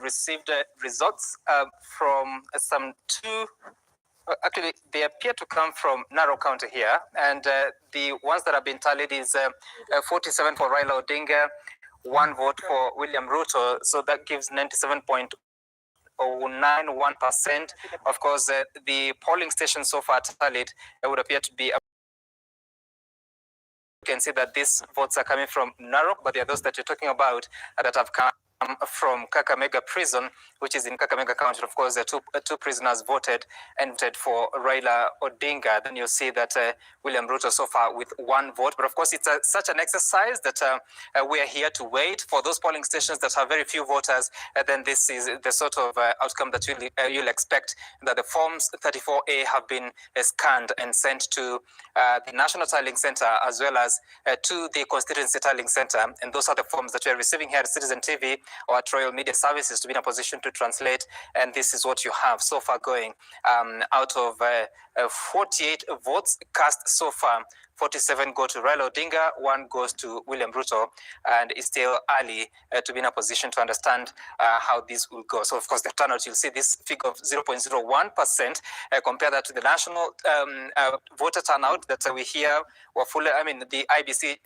received results from some two. Actually, they appear to come from Narok County here, and the ones that have been tallied is 47 for Raila Odinga, 1 vote for William Ruto, so that gives 97.091%. Of course, the polling station so far tallied would appear to be. You can see that these votes are coming from Narok, but there are those that you're talking about that have come from Kakamega prison, which is in Kakamega County. Of course, the two prisoners voted and voted for Raila Odinga. Then you'll see that William Ruto so far with 1 vote. But of course, it's such an exercise that we are here to wait for those polling stations that have very few voters. Then this is the sort of outcome that you'll expect, that the forms 34A have been scanned and sent to the National Tallying Center as well as to the Constituency Tallying Center. And those are the forms that we are receiving here at Citizen TV or at Royal Media Services to be in a position to translate. And this is what you have so far going. Out of 48 votes cast so far, 47 go to Raila Odinga, 1 goes to William Ruto, and it's still early to be in a position to understand how this will go. So, of course, the turnout, you'll see this figure of 0.01%. Compare that to the national voter turnout that we hear were fully, the IBC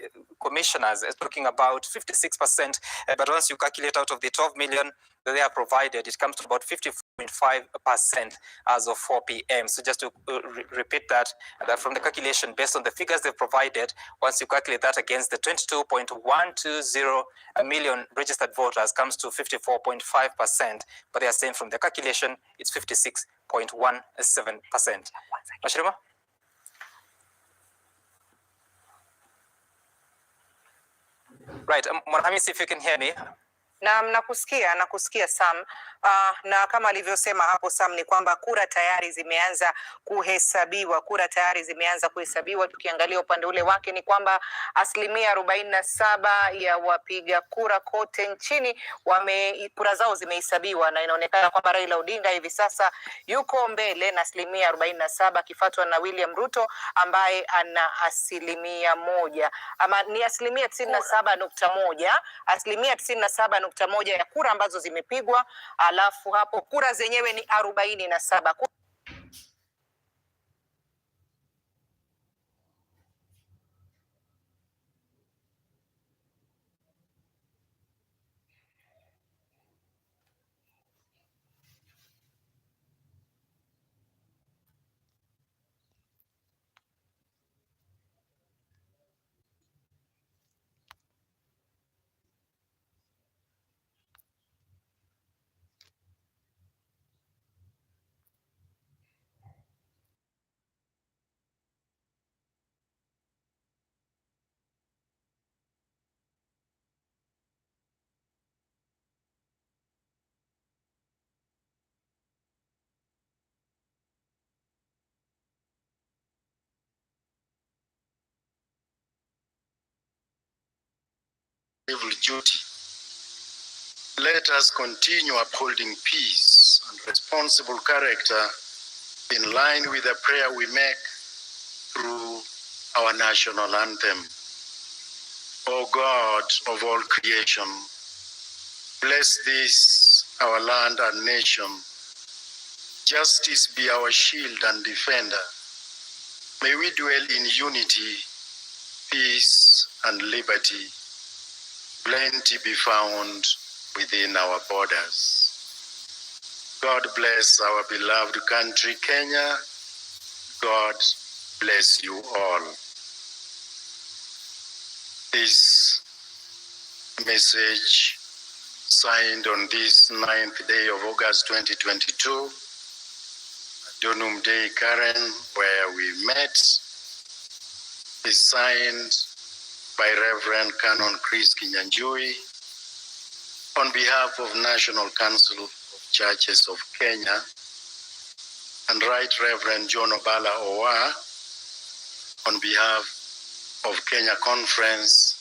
commissioners is talking about 56%, but once you calculate out of the 12 million that they are provided, it comes to about 50.5% as of 4 p.m. So just to repeat that from the calculation based on the figures they've provided, once you calculate that against the 22.120 million registered voters, comes to 54.5%. But they are saying from the calculation, it's 56.17%. Mashirima? Right, Mohamed, if you can hear me. Na nakusikia Sam. Na kama alivyosema hapo Sam ni kwamba kura tayari zimeanza kuhesabiwa. Tukiangalia upande ule wake ni kwamba 47% ya wapiga kura kote nchini kura zao zimehesabiwa, na inaonekana kwamba Raila Odinga hivi sasa yuko mbele na 47%, akifuatwa na William Ruto ambaye ana 1%, ama ni 97.1%, 97.1% ya kura ambazo zimepigwa. Alafu hapo kura zenyewe ni 47. Duty. Let us continue upholding peace and responsible character in line with the prayer we make through our national anthem. O God of all creation, bless this, our land and nation. Justice be our shield and defender. May we dwell in unity, peace, and liberty. Plenty be found within our borders. God bless our beloved country, Kenya. God bless you all. This message signed on this 9th day of August 2022, Donum Dei Karen, where we met, is signed by Reverend Canon Chris Kinyanjui on behalf of National Council of Churches of Kenya, and Right Reverend John Obala Owa on behalf of Kenya Conference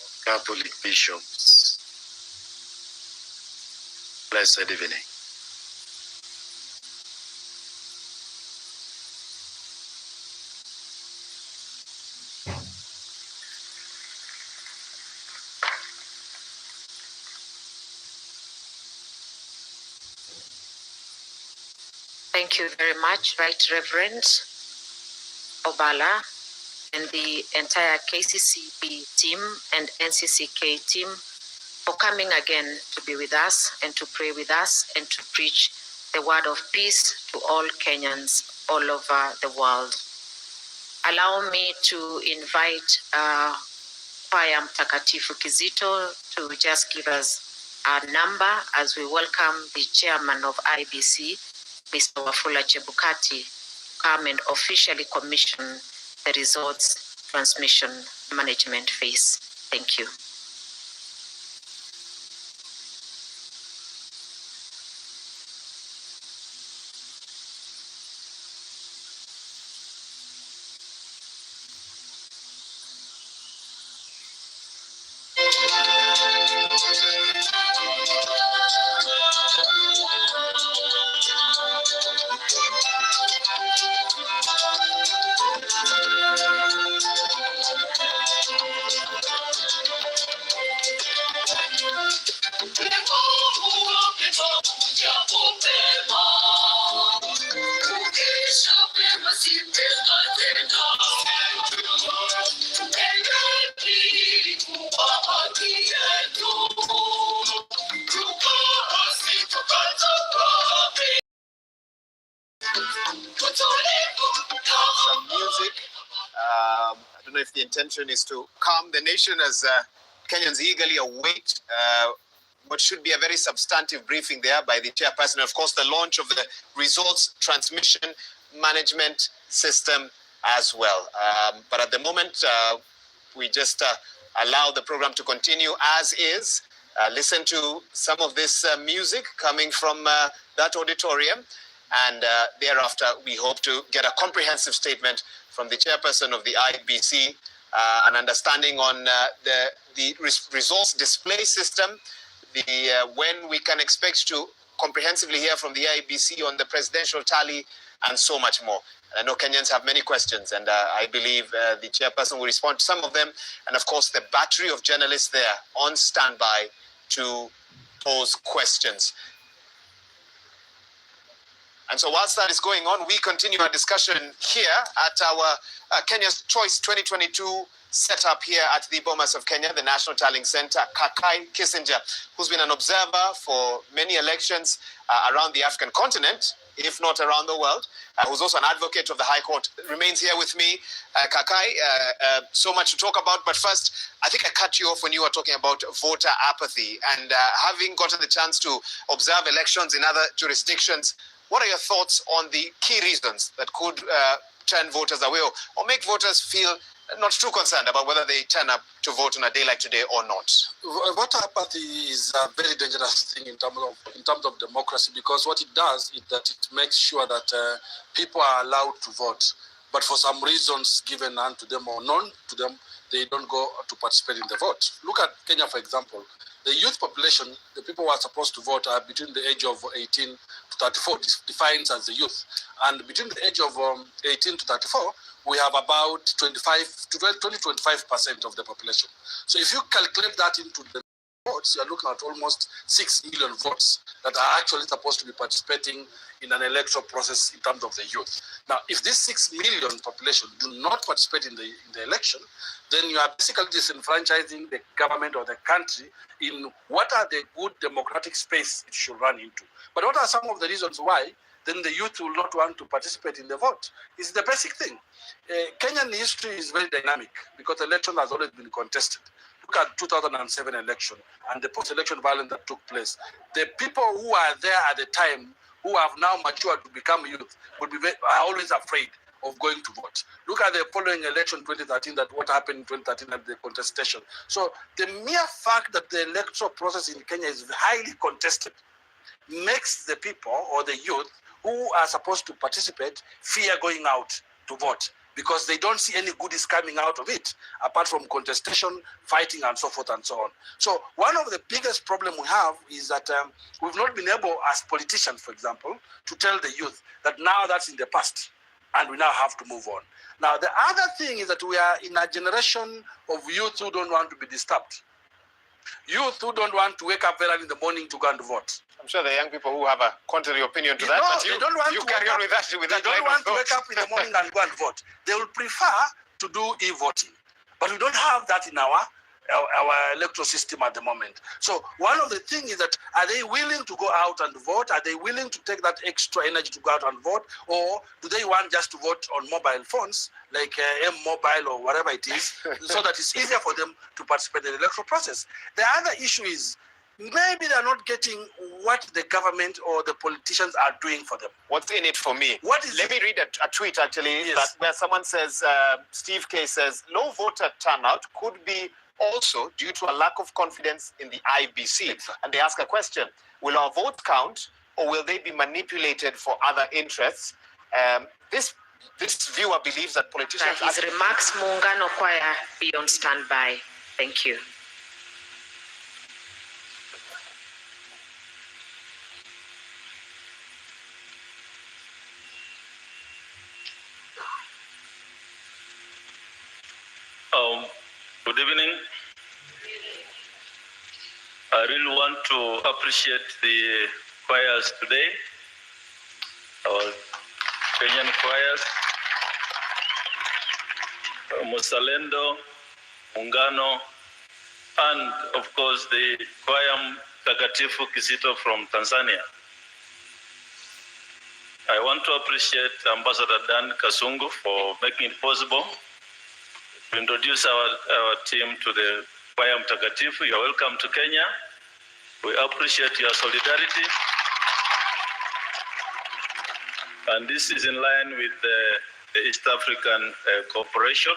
of Catholic Bishops. Blessed evening. Thank you very much, Right Reverend Obala, and the entire KCCB team and NCCK team for coming again to be with us and to pray with us and to preach the word of peace to all Kenyans all over the world. Allow me to invite Kwaya Mtakatifu Kizito to just give us a number as we welcome the chairman of IBC, Mr. Wafula Chebukati, come and officially commission the results transmission management phase. Thank you. Some music. I don't know if the intention is to calm the nation as Kenyans eagerly await what should be a very substantive briefing there by the chairperson. Of course, the launch of the results transmission management system as well. But at the moment, we just allow the program to continue as is. Listen to some of this music coming from that auditorium. And thereafter, we hope to get a comprehensive statement from the chairperson of the IBC, an understanding on the results display system, when we can expect to comprehensively hear from the IBC on the presidential tally, and so much more. And I know Kenyans have many questions, and I believe the chairperson will respond to some of them. And of course, the battery of journalists there on standby to pose questions. And so whilst that is going on, we continue our discussion here at our Kenya's Choice 2022 setup here at the Bomas of Kenya, the National Tallying Center. Kakai Kissinger, who's been an observer for many elections around the African continent, if not around the world, who's also an advocate of the High Court, remains here with me. Kakai, so much to talk about, but first, I think I cut you off when you were talking about voter apathy, and having gotten the chance to observe elections in other jurisdictions, what are your thoughts on the key reasons that could turn voters away or make voters feel not too concerned about whether they turn up to vote on a day like today or not? Voter apathy is a very dangerous thing in terms of democracy, because what it does is that it makes sure that people are allowed to vote, but for some reasons given unto them or known to them, they don't go to participate in the vote. Look at Kenya, for example. The youth population, the people who are supposed to vote, are between the age of 18 to 34, defines as the youth. And between the age of 18 to 34, we have about 20-25% of the population. So if you calculate that into the votes, you're looking at almost 6 million votes that are actually supposed to be participating in an electoral process in terms of the youth. Now, if this 6 million population do not participate in the election, then you are basically disenfranchising the government or the country in what are the good democratic space it should run into. But what are some of the reasons why then the youth will not want to participate in the vote? It's the basic thing. Kenyan history is very dynamic because the election has always been contested. Look at 2007 election and the post-election violence that took place. The people who are there at the time, who have now matured to become youth, are always afraid of going to vote. Look at the following election, 2013, that what happened in 2013 at the contestation. So the mere fact that the electoral process in Kenya is highly contested makes the people or the youth who are supposed to participate fear going out to vote, because they don't see any goodies coming out of it, apart from contestation, fighting, and so forth and so on. So one of the biggest problems we have is that we've not been able, as politicians, for example, to tell the youth that now that's in the past, and we now have to move on. Now, the other thing is that we are in a generation of youth who don't want to be disturbed. youth who don't want to wake up very early in the morning to go and vote. I'm sure the young people who have a contrary opinion to that, No, but they don't want you to carry wake on up- with that. With They that don't line of want to thought. wake up in the morning and go and vote. They will prefer to do e-voting. But we don't have that in our electoral system at the moment. So one of the things is that, are they willing to go out and vote? Are they willing to take that extra energy to go out and vote? Or do they want just to vote on mobile phones, like M-Mobile or whatever it is, so that it's easier for them to participate in the electoral process? The other issue is, maybe they're not getting what the government or the politicians are doing for them. What's in it for me? Let me read a tweet actually, Yes. that where someone says, Steve K says, low voter turnout could be also due to a lack of confidence in the IBC. Exactly. And they ask a question, will our votes count or will they be manipulated for other interests? This viewer believes that politicians... His remarks, Muungano Choir, be on standby. Thank you. Good evening. I really want to appreciate the choirs today, our Kenyan choirs, Musalendo, Muungano, and of course the choir Takatifu Kizito from Tanzania. I want to appreciate Ambassador Dan Kasungu for making it possible to introduce our team to the choir Mtakatifu. You're welcome to Kenya. We appreciate your solidarity. And this is in line with the East African cooperation.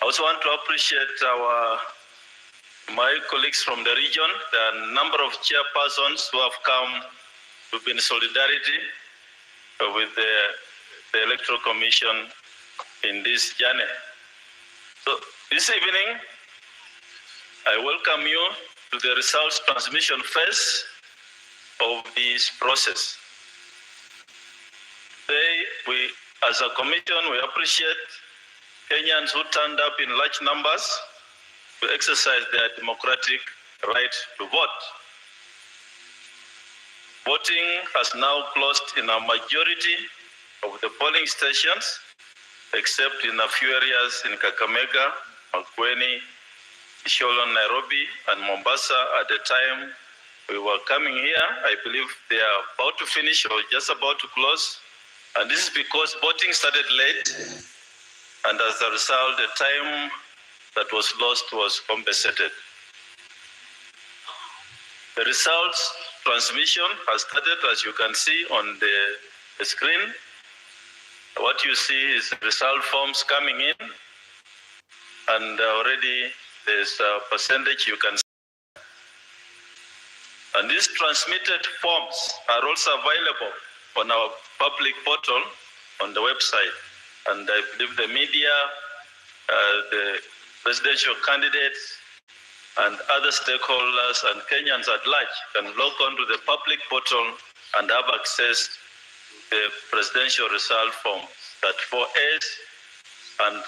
I also want to appreciate my colleagues from the region, the number of chairpersons who have come to be in solidarity with the Electoral Commission in this journey. So this evening, I welcome you to the results transmission phase of this process. Today, as a commission, we appreciate Kenyans who turned up in large numbers to exercise their democratic right to vote. Voting has now closed in a majority of the polling stations, except in a few areas in Kakamega, Makueni, Isiolo, Nairobi, and Mombasa. At the time we were coming here, I believe they are about to finish or just about to close. And this is because voting started late, and as a result, the time that was lost was compensated. The results transmission has started, as you can see on the screen. What you see is result forms coming in, and already there's a percentage you can see. And these transmitted forms are also available on our public portal on the website. And I believe the media, the presidential candidates, and other stakeholders and Kenyans at large can log on to the public portal and have access to the presidential result form 34As. And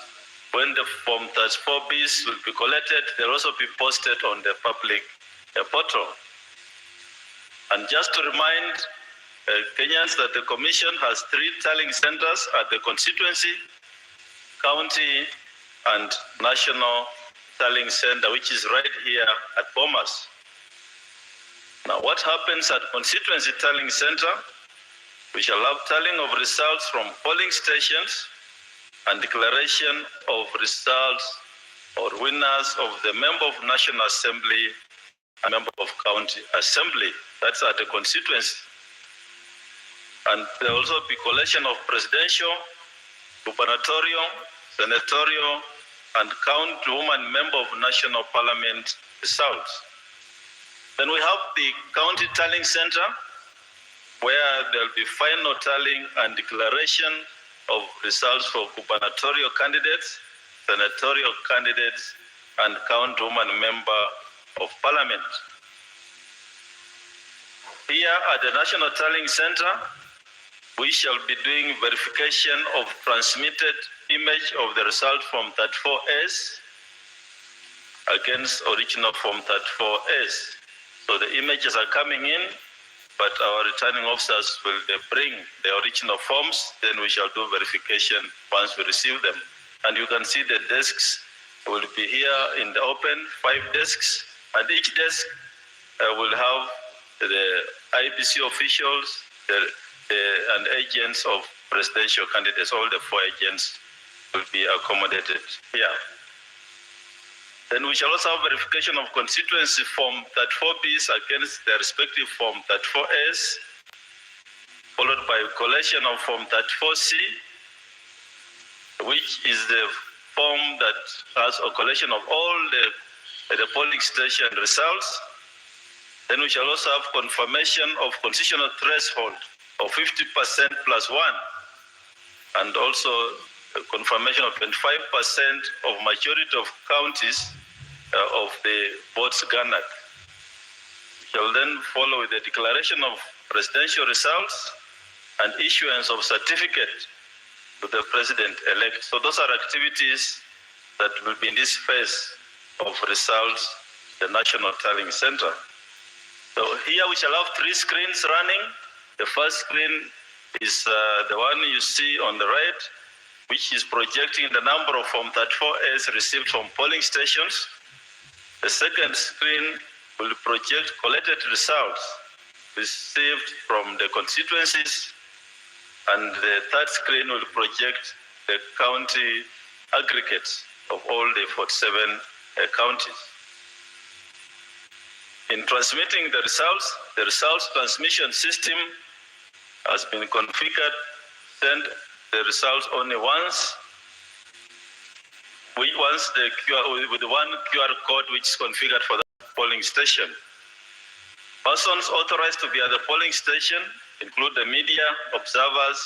when the form 34Bs will be collected, they'll also be posted on the public portal. And just to remind Kenyans that the Commission has 3 tallying centers at the constituency, county, and national tallying center, which is right here at Bomas. Now, what happens at constituency tallying center? We shall have tallying of results from polling stations and declaration of results or winners of the member of National Assembly and member of County Assembly. That's at the constituency. And there will also be collection of presidential, gubernatorial, senatorial, and countwoman member of National Parliament results. Then we have the county tallying center, where there'll be final tallying and declaration of results for gubernatorial candidates, senatorial candidates, and countwoman member of Parliament. Here at the National Tallying Center, we shall be doing verification of transmitted image of the result from 34As against original Form 34S. So the images are coming in, but our returning officers will bring the original forms, then we shall do verification once we receive them. And you can see the desks will be here in the open, 5 desks, and each desk will have the IBC officials and agents of presidential candidates. All the 4 agents will be accommodated here. Then we shall also have verification of constituency Form 34Bs against their respective Form 34As, followed by collation of Form 34C, which is the form that has a collection of all the polling station results. Then we shall also have confirmation of constitutional threshold of 50% plus 1, and also confirmation of 25% of majority of counties of the votes garnered. We shall then follow with the declaration of presidential results and issuance of certificate to the president-elect. So those are activities that will be in this phase of results, the National Tallying Center. So here we shall have 3 screens running. The first screen is the one you see on the right, which is projecting the number of Form 34As received from polling stations. The second screen will project collected results received from the constituencies. And the third screen will project the county aggregates of all the 47 counties. In transmitting the results transmission system has been configured to send the results only once, with one QR code which is configured for the polling station. Persons authorized to be at the polling station include the media, observers,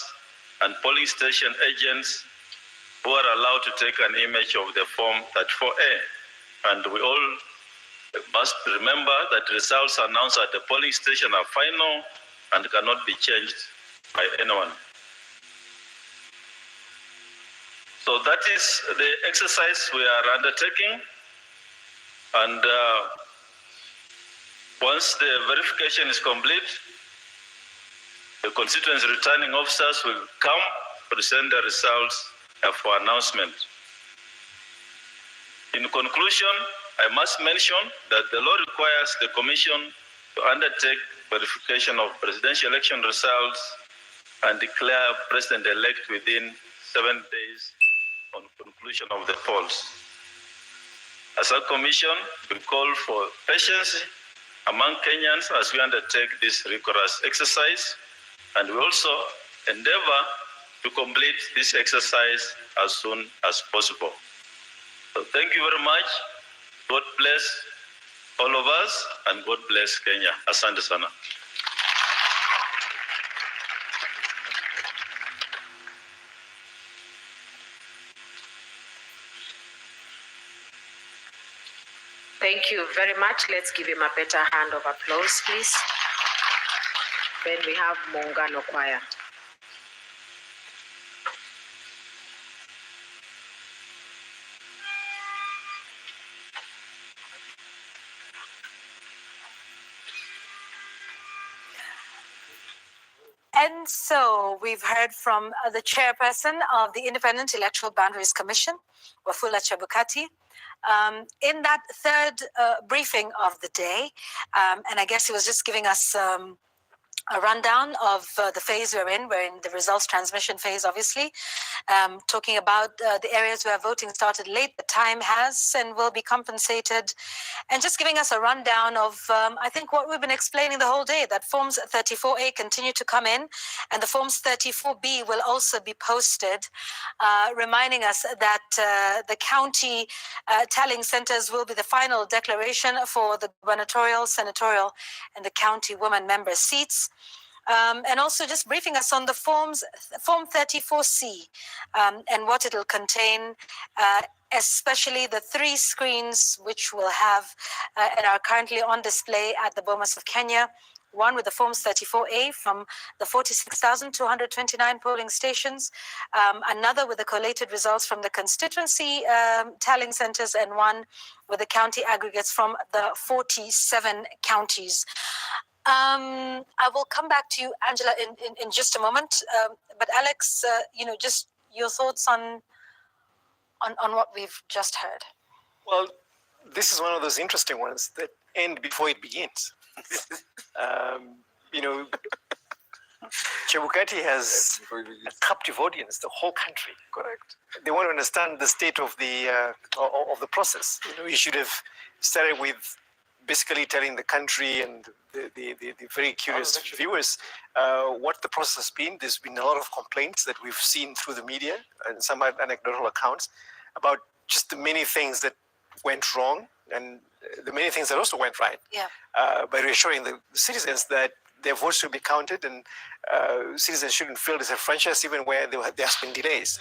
and polling station agents who are allowed to take an image of the Form 34A. And we all must remember that results announced at the polling station are final and cannot be changed by anyone. So that is the exercise we are undertaking. And once the verification is complete, the constituency returning officers will come present the results for announcement. In conclusion, I must mention that the law requires the Commission to undertake verification of presidential election results and declare president-elect within 7 days on conclusion of the polls. As a Commission, we call for patience among Kenyans as we undertake this rigorous exercise, and we also endeavor to complete this exercise as soon as possible. So thank you very much. God bless all of us, and God bless Kenya. Asante sana. Thank you very much. Let's give him a better hand of applause, please. Then we have Muungano Choir. And so we've heard from the chairperson of the Independent Electoral Boundaries Commission, Wafula Chebukati. In that third briefing of the day, and I guess he was just giving us a rundown of the phase we're in the results transmission phase, obviously, talking about the areas where voting started late, the time has and will be compensated, and just giving us a rundown of, I think, what we've been explaining the whole day, that Forms 34A continue to come in, and the Forms 34B will also be posted, reminding us that the county tallying centers will be the final declaration for the gubernatorial, senatorial, and the county woman member seats. And also just briefing us on the Form 34C and what it'll contain, especially the 3 screens which we'll have and are currently on display at the Bomas of Kenya, one with the Forms 34A from the 46,229 polling stations, another with the collated results from the constituency tallying centers, and one with the county aggregates from the 47 counties. I will come back to you, Angela, in just a moment. But Alex, just your thoughts on what we've just heard. Well, this is one of those interesting ones that end before it begins. Chebukati has a captive audience, the whole country. Correct. They want to understand the state of the process. You should have started with basically telling the country and the very curious viewers what the process has been. There's been a lot of complaints that we've seen through the media and some anecdotal accounts about just the many things that went wrong and the many things that also went right. Yeah. By reassuring the citizens that their votes should be counted and citizens shouldn't feel disenfranchised even where there has been delays.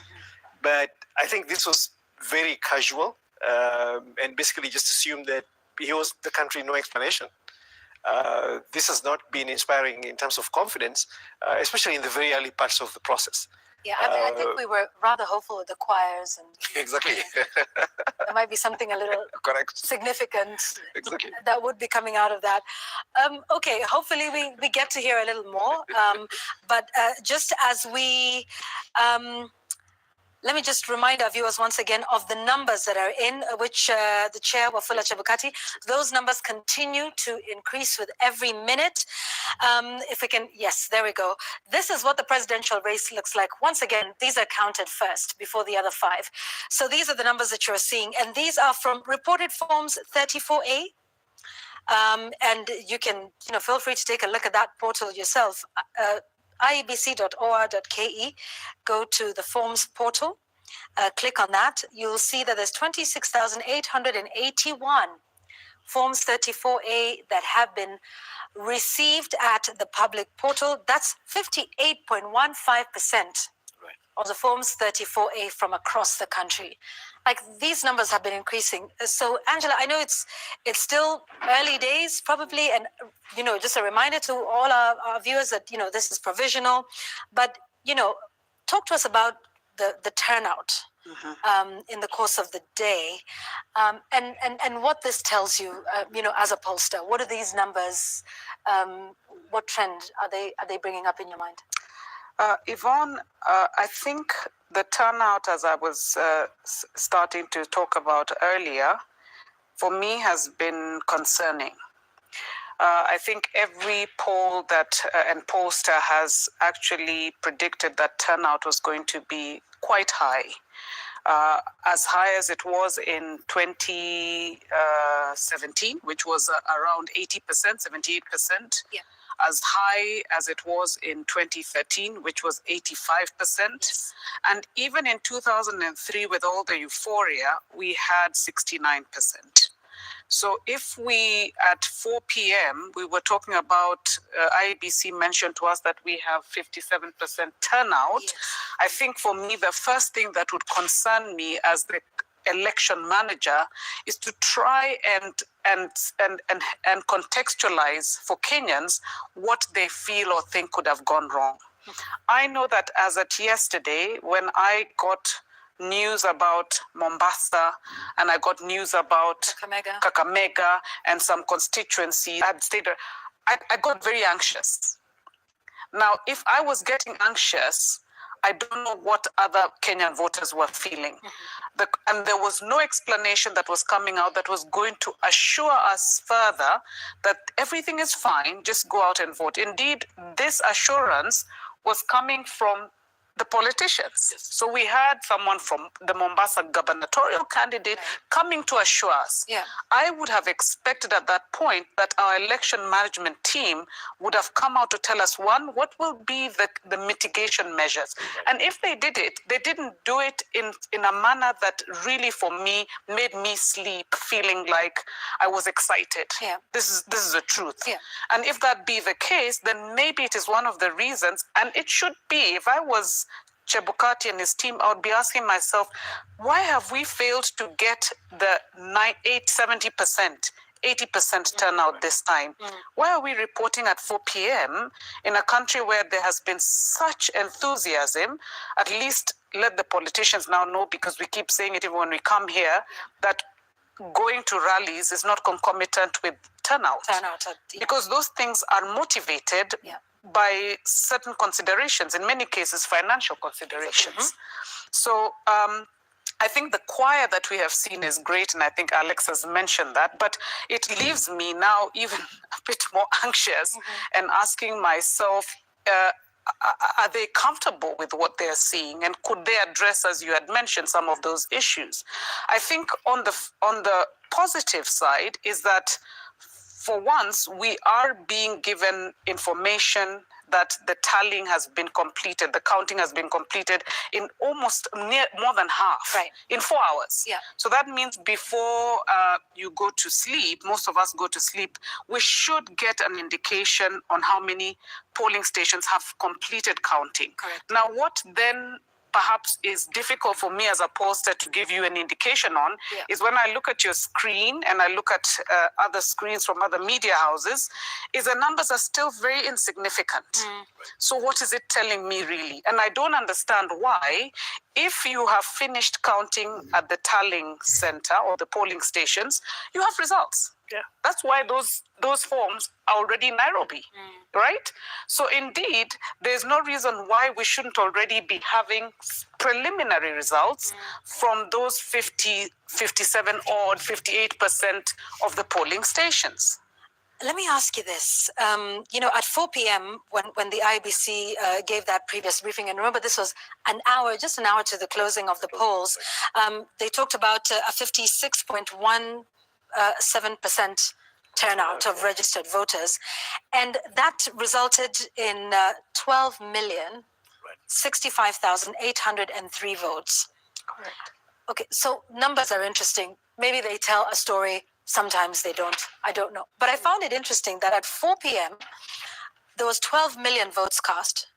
But I think this was very casual and basically just assumed that he owes the country no explanation. This has not been inspiring in terms of confidence, especially in the very early parts of the process. Yeah, I think we were rather hopeful with the choirs, and Exactly. there might be something a little Correct. significant Exactly. that would be coming out of that. Okay, hopefully we get to hear a little more. But just as we let me just remind our viewers once again of the numbers that are in, which the chair, Wafula Chebukati, those numbers continue to increase with every minute. If we can, yes, there we go. This is what the presidential race looks like. Once again, these are counted first before the other five. So these are the numbers that you're seeing. And these are from reported forms 34A. And you can, feel free to take a look at that portal yourself. iebc.or.ke, go to the forms portal, click on that. You'll see that there's 26,881 forms 34A that have been received at the public portal. That's 58.15% of the forms 34A from across the country. Like, these numbers have been increasing. So, Angela, I know it's still early days, probably, and just a reminder to all our viewers that this is provisional. But talk to us about the turnout in the course of the day, and what this tells you, as a pollster. What are these numbers? What trend are they bringing up in your mind? Yvonne, I think the turnout, as I was starting to talk about earlier, for me has been concerning. I think every poll that and pollster has actually predicted that turnout was going to be quite high. As high as it was in 2017, which was around 80%, 78%. Yeah. As high as it was in 2013, which was 85%. Yes. And even in 2003, with all the euphoria, we had 69%. So if we, at 4 p.m., we were talking about, IEBC mentioned to us that we have 57% turnout. Yes. I think for me, the first thing that would concern me as the election manager is to try and contextualize for Kenyans what they feel or think could have gone wrong. I know that as at yesterday, when I got news about Mombasa and I got news about Kakamega and some constituencies, I got very anxious. Now, if I was getting anxious, I don't know what other Kenyan voters were feeling. And there was no explanation that was coming out that was going to assure us further that everything is fine, just go out and vote. Indeed, this assurance was coming from the politicians. Yes. So we had someone from the Mombasa gubernatorial candidate coming to assure us. Yeah. I would have expected at that point that our election management team would have come out to tell us, one, what will be the mitigation measures. And if they did it, they didn't do it in a manner that really, for me, made me sleep feeling like I was excited. Yeah. This is the truth. Yeah. And if that be the case, then maybe it is one of the reasons, and it should be. If I was Chebukati and his team, I would be asking myself, why have we failed to get the 70%, 80% turnout this time. Why are we reporting at 4 p.m. in a country where there has been such enthusiasm? At least let the politicians now know, because we keep saying it even when we come here, that going to rallies is not concomitant with turnout. Because those things are motivated by certain considerations, in many cases financial considerations. So I think the choir that we have seen is great, and I think Alex has mentioned that, but it leaves me now even a bit more anxious and asking myself, are they comfortable with what they're seeing, and could they address, as you had mentioned, some of those issues? I think on the positive side is that for once we are being given information that the tallying has been completed, the counting has been completed in almost more than half, in 4 hours. So that means before you go to sleep, most of us go to sleep, we should get an indication on how many polling stations have completed counting. Now, what then perhaps is difficult for me as a pollster to give you an indication on is when I look at your screen and I look at other screens from other media houses, is the numbers are still very insignificant. So what is it telling me really? And I don't understand why, if you have finished counting at the tallying center or the polling stations, you have results. That's why those forms are already in Nairobi, right? So indeed, there's no reason why we shouldn't already be having preliminary results from those 57 odd, 58% of the polling stations. Let me ask you this. At 4 p.m., when the IBC gave that previous briefing, and remember this was just an hour to the closing of the polls, they talked about a 56.17% turnout of registered voters. And that resulted in 12,065,803 votes. Correct. Okay, so numbers are interesting. Maybe they tell a story. Sometimes they don't. I don't know. But I found it interesting that at 4 p.m., there was 12 million votes cast.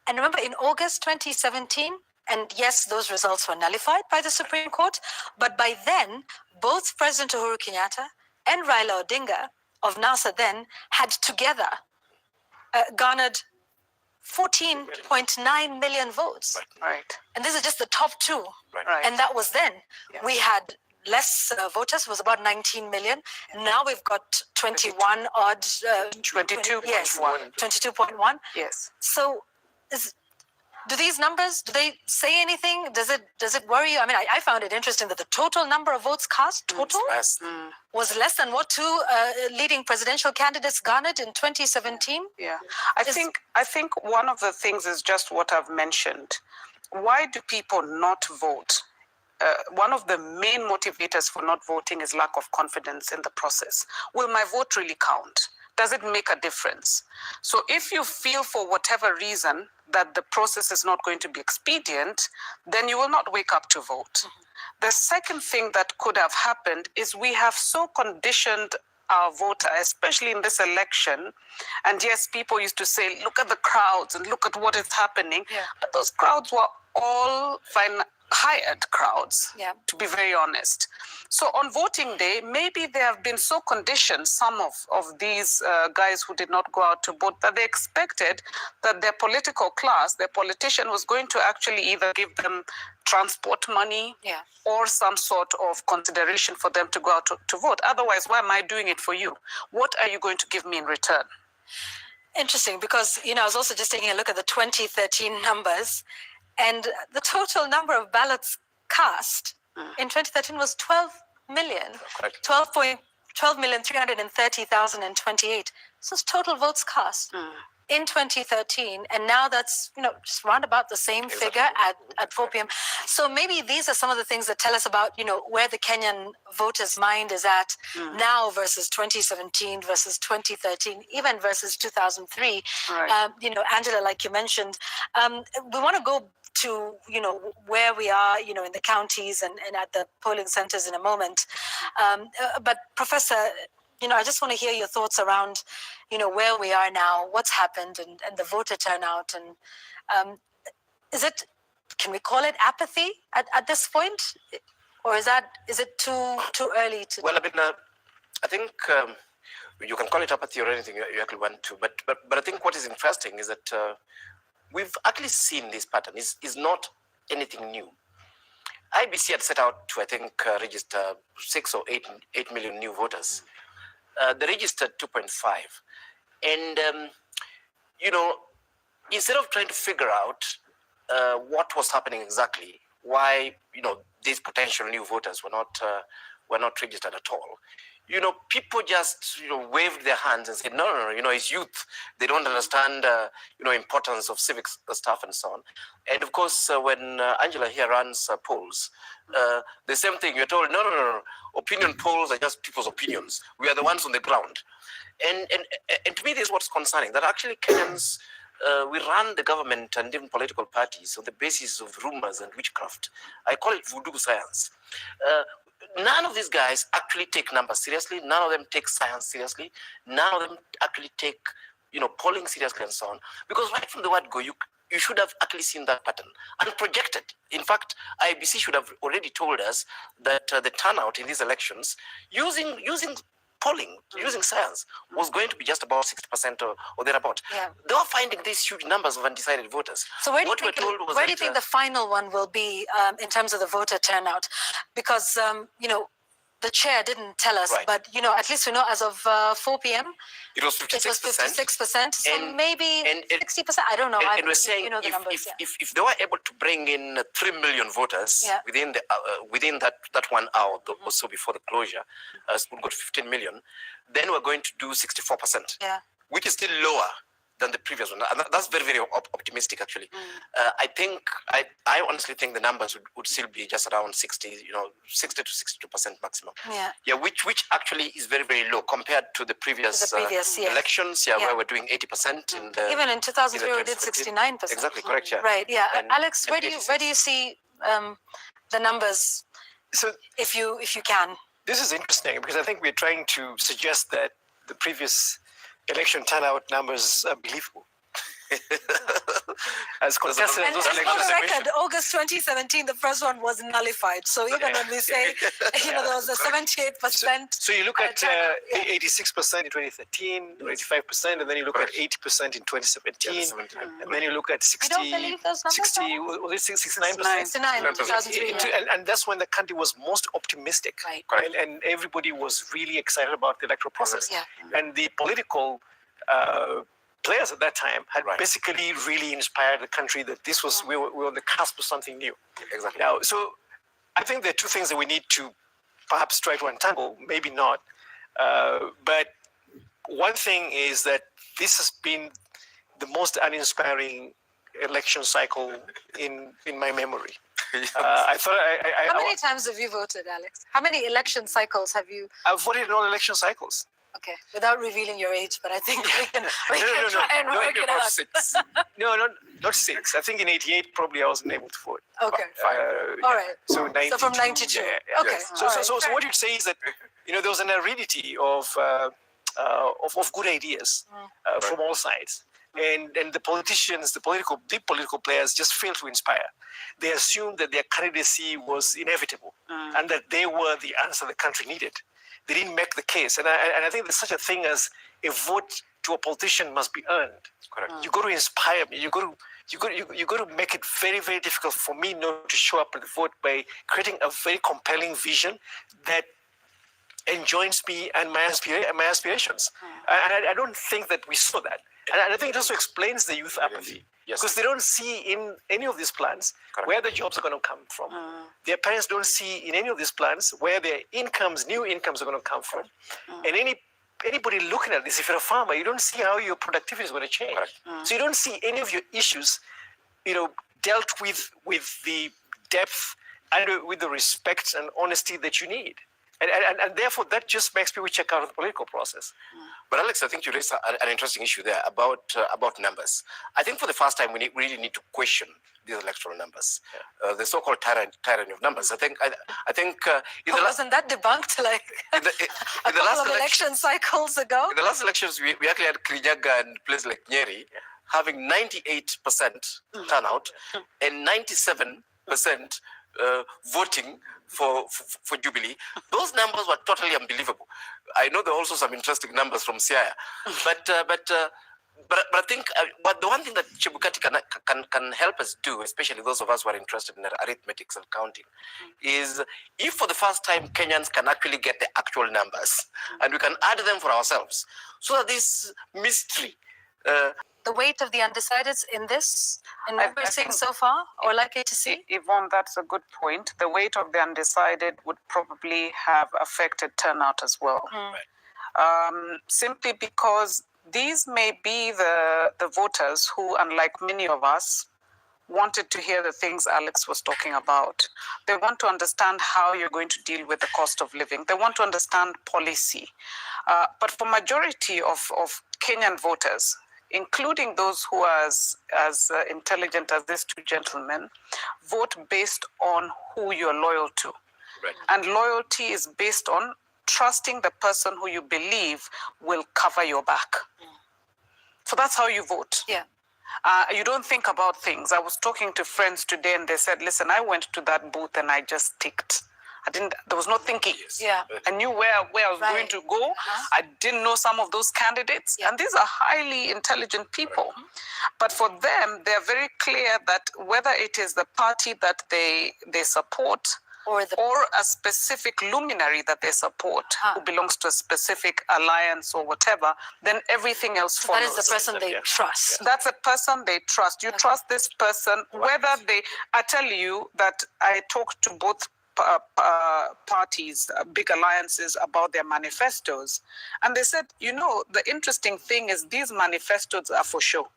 And remember, in August 2017, and yes, those results were nullified by the Supreme Court, but by then, both President Uhuru Kenyatta and Raila Odinga of NASA then had together garnered 14.9 million votes. Right. And this is just the top two. Right. And that was then. We had less voters, it was about 19 million. Now we've got 21 odd. 22.1. Yes, 22.1. Yes. So do these numbers, do they say anything? Does it worry you? I mean, I found it interesting that the total number of votes cast, was less than what two leading presidential candidates garnered in 2017. Yeah, I think one of the things is just what I've mentioned. Why do people not vote? One of the main motivators for not voting is lack of confidence in the process. Will my vote really count? Does it make a difference? So if you feel for whatever reason that the process is not going to be expedient, then you will not wake up to vote. The second thing that could have happened is we have so conditioned our voter, especially in this election. And yes, people used to say, look at the crowds and look at what is happening. But those crowds were all hired crowds, to be very honest. So on voting day, maybe they have been so conditioned, some of these guys who did not go out to vote, that they expected that their political class, their politician, was going to actually either give them transport money or some sort of consideration for them to go out to vote. Otherwise, why am I doing it for you? What are you going to give me in return? Interesting, because I was also just taking a look at the 2013 numbers, and the total number of ballots cast in 2013 was 12 million. 12,330,028. So it's total votes cast in 2013, and now that's just round about the same figure at 4 p.m. So maybe these are some of the things that tell us about where the Kenyan voter's mind is at now versus 2017 versus 2013, even versus 2003. Right. Angela, like you mentioned, we want to go to where we are in the counties and at the polling centers in a moment, but Professor, I just want to hear your thoughts around where we are now, what's happened, and the voter turnout, and can we call it apathy at this point, or is it too early to? Well, I mean, I think you can call it apathy or anything you actually want to, but I think what is interesting is that we've actually seen this pattern. Is not anything new. IBC had set out to, I think, register 6 or 8 million new voters. They registered 2.5. And, instead of trying to figure out what was happening exactly, why, these potential new voters were not registered at all, people just, waved their hands and said, no, it's youth. They don't understand, importance of civic stuff and so on. And of course, when Angela here runs polls, the same thing, you're told, no, opinion polls are just people's opinions. We are the ones on the ground. And to me, this is what's concerning, that actually Kenyans, we run the government and even political parties on the basis of rumors and witchcraft. I call it voodoo science. None of these guys actually take numbers seriously. None of them take science seriously. None of them actually take, polling seriously and so on. Because right from the word go, you should have actually seen that pattern and projected. In fact, IBC should have already told us that the turnout in these elections, using polling, using science, was going to be just about 60% or thereabout. Yeah. They were finding these huge numbers of undecided voters. So where do you think the final one will be in terms of the voter turnout? Because, the chair didn't tell us, right. But, at least we know as of 4 p.m. It was 56%. So maybe 60%. I don't know. And we're saying if they were able to bring in 3 million voters within that 1 hour or so before the closure, we'll go to 15 million, then we're going to do 64%, which is still lower than the previous one. And that's very, very optimistic, actually. I honestly think the numbers would still be just around 60 to 62% maximum. Yeah, which actually is very, very low compared to the previous elections, where we're doing 80%. Even in 2003, we did 69%. Exactly, correct, yeah. Right, yeah. And Alex, where do you see the numbers, so if you can? This is interesting because I think we're trying to suggest that the previous election turnout numbers are believable. As contested as those elections. For the record, August 2017, the first one was nullified. So even when we say, there was a 78%. So you look at 86% in 2013, or 85%, and then you look at 80% in 2017, and then you look at 60. You don't believe those numbers? Was it 69%? 69 in 2003. And that's when the country was most optimistic. Right. And everybody was really excited about the electoral process. Yeah. And the political players at that time had basically really inspired the country that this was we were on the cusp of something new. Exactly. Now, so I think there are two things that we need to perhaps try to untangle, maybe not. But one thing is that this has been the most uninspiring election cycle in my memory. I thought How many times have you voted, Alex? How many election cycles have you? I've voted in all election cycles. Okay, without revealing your age, but I think we can try and work it out. 6. No, not 6. I think in 88 probably I wasn't able to vote. Okay. All right. So 92. So from 92. Yeah. Okay. Yes. So what you'd say is that there was an aridity of good ideas from all sides. And the politicians, the political players just failed to inspire. They assumed that their candidacy was inevitable and that they were the answer the country needed. They didn't make the case. And I think there's such a thing as a vote to a politician must be earned. Correct. You got to inspire me. You got to make it very, very difficult for me not to show up at the vote by creating a very compelling vision that enjoins me and my aspirations. And I don't think that we saw that. And I think it also explains the youth apathy. Yes. Because they don't see in any of these plans where the jobs are going to come from. Their parents don't see in any of these plans where their new incomes are going to come from. And anybody looking at this, if you're a farmer, you don't see how your productivity is going to change. So you don't see any of your issues, dealt with the depth and with the respect and honesty that you need. And therefore, that just makes people check out of the political process. But Alex, I think you raised an interesting issue there about numbers. I think for the first time, we really need to question these electoral numbers, the so-called tyranny of numbers. I think wasn't that debunked a couple of election cycles ago? In the last elections, we actually had Kirinyaga and places like Nyeri having 98% turnout and 97% voting for Jubilee. Those numbers were totally unbelievable. I know there are also some interesting numbers from Siaya, but I think but the one thing that Chebukati can help us do, especially those of us who are interested in arithmetics and counting, is if for the first time Kenyans can actually get the actual numbers and we can add them for ourselves, so that this mystery. The weight of the undecideds in this, in what we're seeing so far, or likely to see? Yvonne, that's a good point. The weight of the undecided would probably have affected turnout as well. Simply because these may be the voters who, unlike many of us, wanted to hear the things Alex was talking about. They want to understand how you're going to deal with the cost of living. They want to understand policy. But for majority of Kenyan voters, including those who are as intelligent as these two gentlemen, vote based on who you're loyal to. Right. And loyalty is based on trusting the person who you believe will cover your back. So that's how you vote. Yeah. You don't think about things. I was talking to friends today and they said, listen, I went to that booth and I just ticked. There was no thinking. Yeah. I knew where I was going to go. I didn't know some of those candidates. And these are highly intelligent people. But for them, they're very clear that whether it is the party that they support or a specific luminary that they support who belongs to a specific alliance or whatever, then everything else follows. That is the person they trust. That's a person they trust. You trust this person, whether they... I tell you that I talked to both parties, big alliances, about their manifestos. And they said, the interesting thing is these manifestos are for show.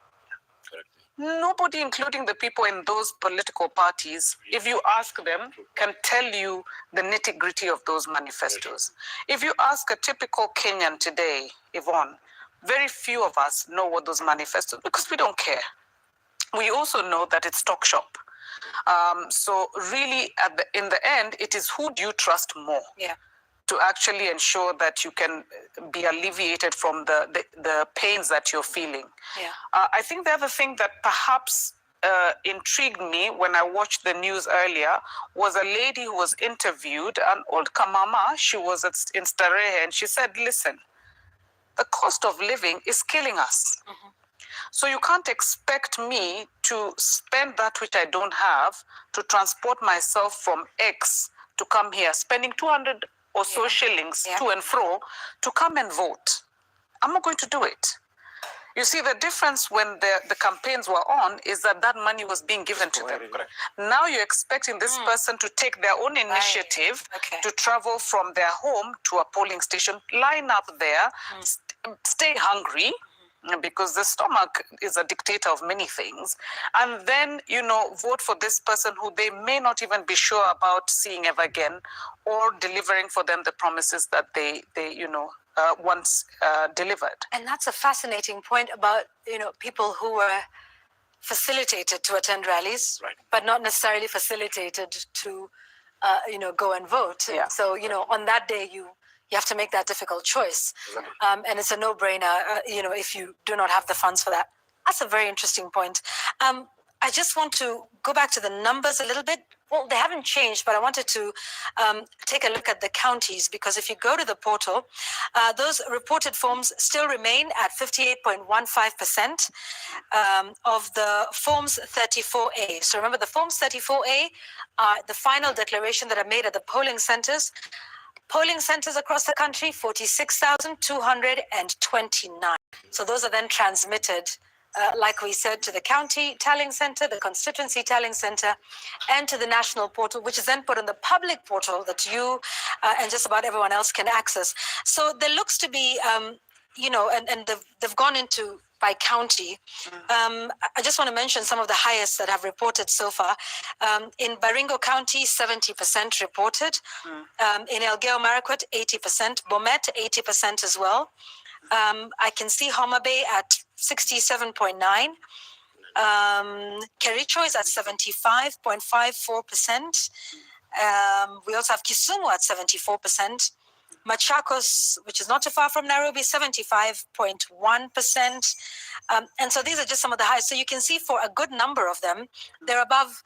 Nobody, including the people in those political parties, if you ask them, can tell you the nitty-gritty of those manifestos. If you ask a typical Kenyan today, Yvonne, very few of us know what those manifestos, because we don't care. We also know that it's talk shop. So really, in the end, it is who do you trust more to actually ensure that you can be alleviated from the pains that you're feeling. I think the other thing that perhaps intrigued me when I watched the news earlier was a lady who was interviewed, an old Kamama. She was in Starehe, and she said, listen, the cost of living is killing us. So you can't expect me to spend that which I don't have to transport myself from X to come here, spending 200 or so shillings to and fro to come and vote. I'm not going to do it. You see, the difference when the campaigns were on is that money was being given to them. Now you're expecting this person to take their own initiative to travel from their home to a polling station, line up there, stay hungry, because the stomach is a dictator of many things, and then, vote for this person who they may not even be sure about seeing ever again, or delivering for them the promises that they once delivered. And that's a fascinating point about, people who were facilitated to attend rallies, but not necessarily facilitated to, go and vote. So, on that day, you have to make that difficult choice. And it's a no-brainer, if you do not have the funds for that. That's a very interesting point. I just want to go back to the numbers a little bit. Well, they haven't changed, but I wanted to take a look at the counties, because if you go to the portal, those reported forms still remain at 58.15% of the Forms 34A. So remember, the Forms 34A are the final declaration that are made at the polling centers. Polling centers across the country, 46,229. So those are then transmitted, like we said, to the county tallying center, the constituency tallying center, and to the national portal, which is then put on the public portal that you and just about everyone else can access. So there looks to be, and they've gone into by county. I just want to mention some of the highest that have reported so far. In Baringo County, 70% reported. In Elgeyo Marakwet, 80%. Bomet, 80% as well. I can see Homa Bay at 67.9. Kericho is at 75.54%. We also have Kisumu at 74%. Machakos, which is not too far from Nairobi, 75.1%. And so these are just some of the highs. So you can see for a good number of them, they're above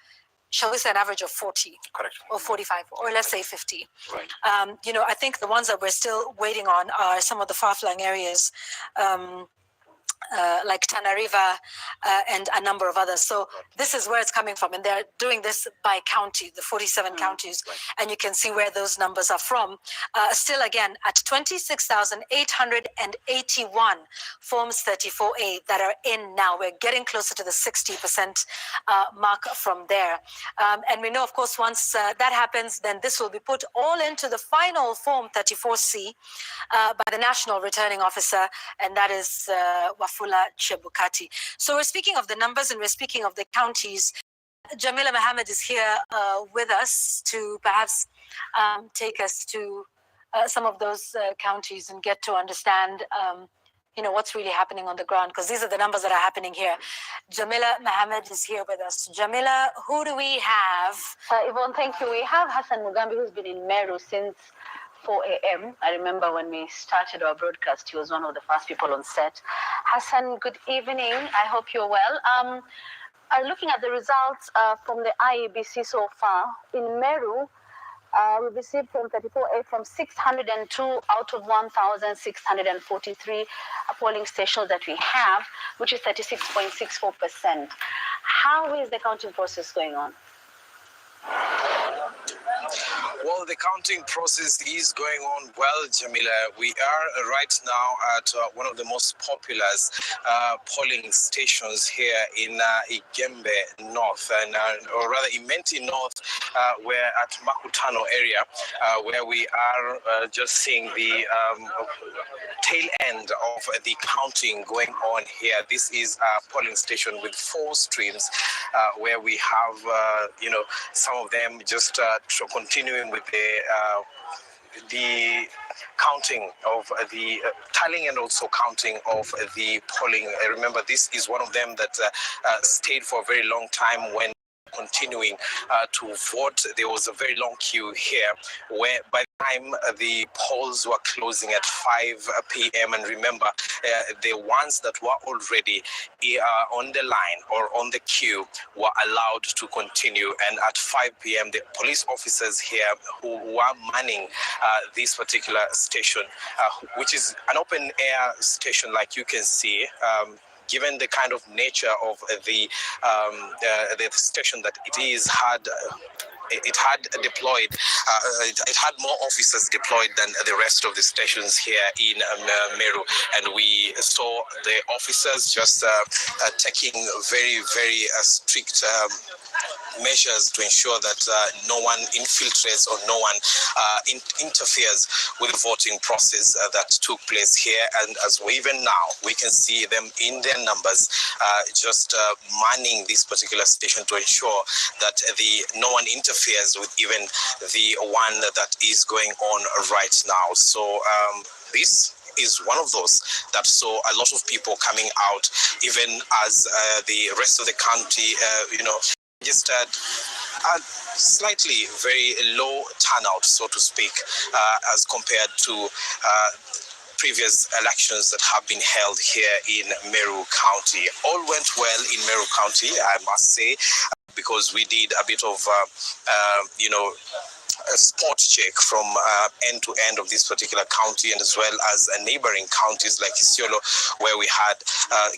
shall we say, an average of 40. Correct. Or 45, or let's say 50. Right. I think the ones that we're still waiting on are some of the far-flung areas, like Tanariva and a number of others. So this is where it's coming from. And they're doing this by county, the 47 counties. Right. And you can see where those numbers are from. Still, again, at 26,881 Forms 34A that are in now. We're getting closer to the 60% mark from there. And we know, of course, once that happens, then this will be put all into the final Form 34C by the National Returning Officer, and that is Wafula Chebukati. So we're speaking of the numbers and we're speaking of the counties. Jamila Mohammed is here with us to perhaps take us to some of those counties and get to understand what's really happening on the ground, because these are the numbers that are happening here. Jamila Mohammed is here with us. Jamila, who do we have? Yvonne, thank you. We have Hassan Mugambi, who's been in Meru since 4 a.m. I remember when we started our broadcast, he was one of the first people on set. Hassan, good evening. I hope you're well. Looking at the results from the IEBC so far, in Meru, we received Form 34A from 602 out of 1,643 polling stations that we have, which is 36.64%. How is the counting process going on? Well, the counting process is going on well, Jamila. We are right now at one of the most popular polling stations here in Igembe North, or rather Imenti North. We're at Makutano area, where we are just seeing the tail end of the counting going on here. This is a polling station with 4 streams, where we have, some of them just continuing with the counting of the tallying and also counting of the polling. Remember, this is one of them that stayed for a very long time when continuing to vote. There was a very long queue here where by the time the polls were closing at 5 p.m. and remember, the ones that were already on the line or on the queue were allowed to continue, and at 5 p.m. the police officers here who were manning this particular station, which is an open air station, like you can see, given the kind of nature of the station that it is, it had deployed, it had more officers deployed than the rest of the stations here in Meru, and we saw the officers just taking very, very strict measures to ensure that no one infiltrates or no one interferes with the voting process that took place here. And as we even now, we can see them in their numbers just manning this particular station to ensure that no one interferes with even the one that is going on right now. So this is one of those that saw a lot of people coming out, even as the rest of the county, registered a slightly very low turnout, so to speak, as compared to previous elections that have been held here in Meru County. All went well in Meru County, I must say, because we did a bit of, a spot check from end to end of this particular county, and as well as neighboring counties like Isiolo, where we had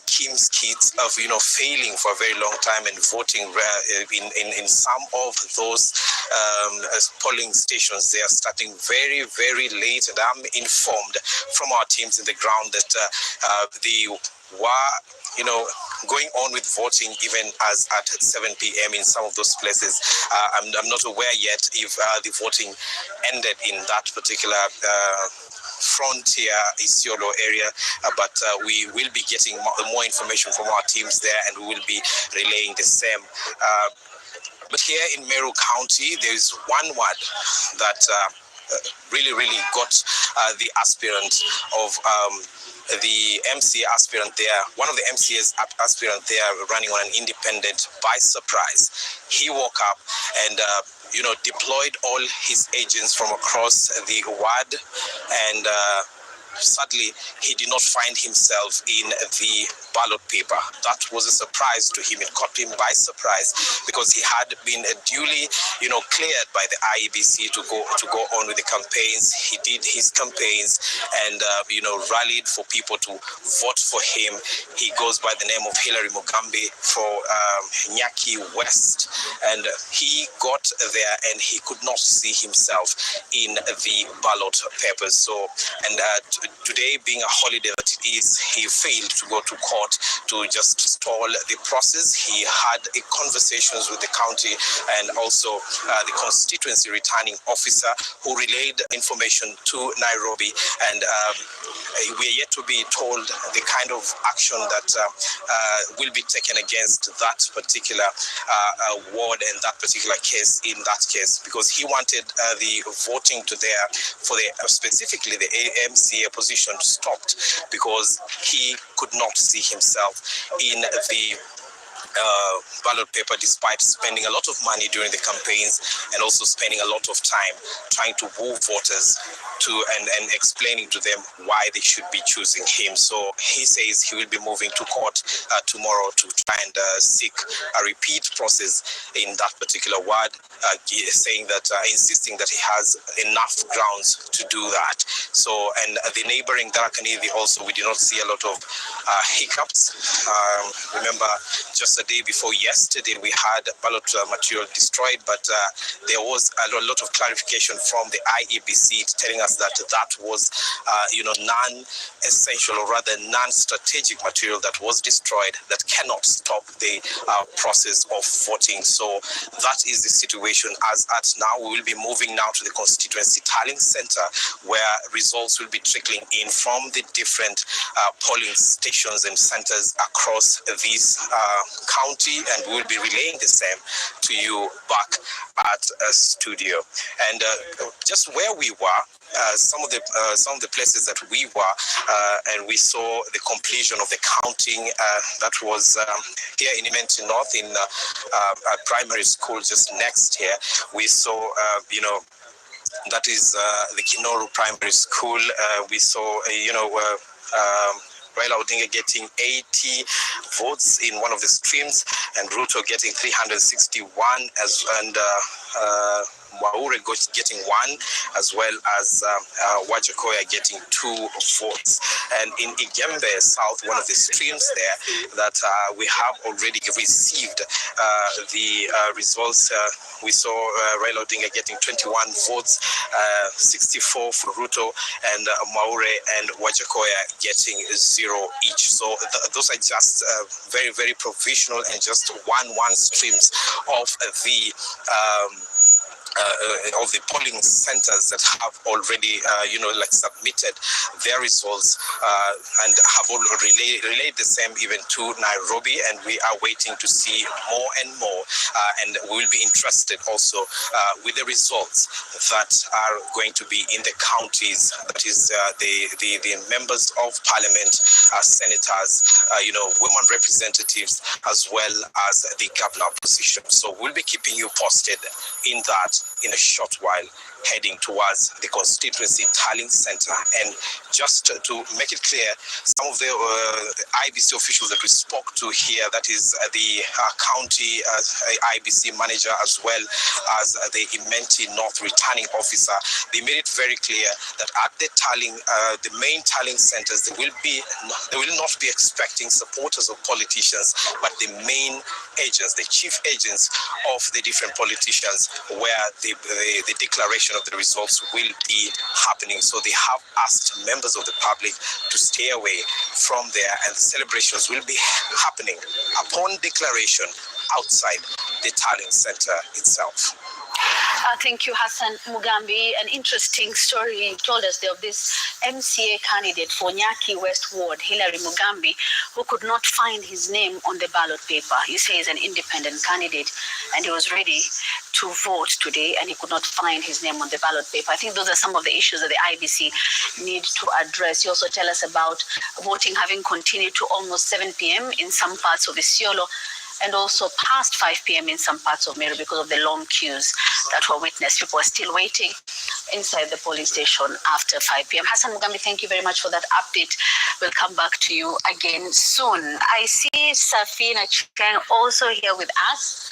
Kim's kids of failing for a very long time and voting in some of those polling stations. They are starting very, very late, and I'm informed from our teams in the ground that they were going on with voting even as at 7 p.m. in some of those places. I'm not aware yet if the voting ended in that particular frontier Isiolo area, but we will be getting more information from our teams there, and we will be relaying the same. But here in Meru County, there is one word that really got the aspirant of the MC aspirant there, one of the MCA's aspirant there running on an independent by surprise. He woke up and deployed all his agents from across the ward and sadly, he did not find himself in the ballot paper. That was a surprise to him. It caught him by surprise because he had been duly, cleared by the IEBC to go on with the campaigns. He did his campaigns and rallied for people to vote for him. He goes by the name of Hillary Mugambi for Nyaki West, and he got there and he could not see himself in the ballot papers. So, and today being a holiday that it is, he failed to go to court to just stall the process. He had conversations with the county and also the constituency returning officer who relayed information to Nairobi, and we are yet to be told the kind of action that will be taken against that particular ward and that particular case in that case, because he wanted the voting to there for the specifically the AMCA position stopped because he could not see himself in the ballot paper, despite spending a lot of money during the campaigns and also spending a lot of time trying to woo voters to and explaining to them why they should be choosing him. So he says he will be moving to court tomorrow to try and seek a repeat process in that particular ward, saying that insisting that he has enough grounds to do that. So, and the neighboring Tharaka-Nithi also, we did not see a lot of hiccups. Remember, just a day before yesterday, we had ballot material destroyed, but there was a lot of clarification from the IEBC telling us that that was, non-essential or rather non-strategic material that was destroyed that cannot stop the process of voting. So that is the situation as at now. We will be moving now to the constituency tallying center, where results will be trickling in from the different polling stations and centers across this county, and we will be relaying the same to you back at a studio. And just where we were, some of the places that we were, and we saw the completion of the counting that was here in Imenti North in a primary school just next here. We saw, that is the Kinoru Primary School. We saw, Raila Odinga getting 80 votes in one of the streams, and Ruto getting 361, and Mwaure getting 1, as well as Wajakoya getting 2 votes. And in Igembe South, one of the streams there that we have already received the results, we saw Raila Odinga getting 21 votes, 64 for Ruto, and Mwaure and Wajakoya getting 0 each. So those are just very, very provisional and just one streams of the polling centers that have already, submitted their results and have already relayed the same even to Nairobi, and we are waiting to see more and more, and we will be interested also with the results that are going to be in the counties, that is the members of parliament, senators, women representatives, as well as the governor position. So we'll be keeping you posted in that in a short while, heading towards the constituency tallying center. And just to make it clear, some of the IBC officials that we spoke to here, that is the county IBC manager, as well as the Imenti North returning officer, they made it very clear that at the tallying, the main tallying centers, they will not be expecting supporters of politicians, but the main agents, the chief agents of the different politicians, where the declaration of the results will be happening. So they have asked members of the public to stay away from there, and the celebrations will be happening upon declaration outside the tallying center itself. Thank you, Hassan Mugambi. An interesting story you told us there of this MCA candidate for Nyaki West Ward, Hillary Mugambi, who could not find his name on the ballot paper. You say he's an independent candidate and he was ready to vote today and he could not find his name on the ballot paper. I think those are some of the issues that the IBC need to address. You also tell us about voting having continued to almost 7 p.m. in some parts of Isiolo, and also past 5 p.m. in some parts of Meru because of the long queues that were witnessed. People are still waiting inside the polling station after 5 p.m. Hassan Mugambi, thank you very much for that update. We'll come back to you again soon. I see Safina Chang also here with us.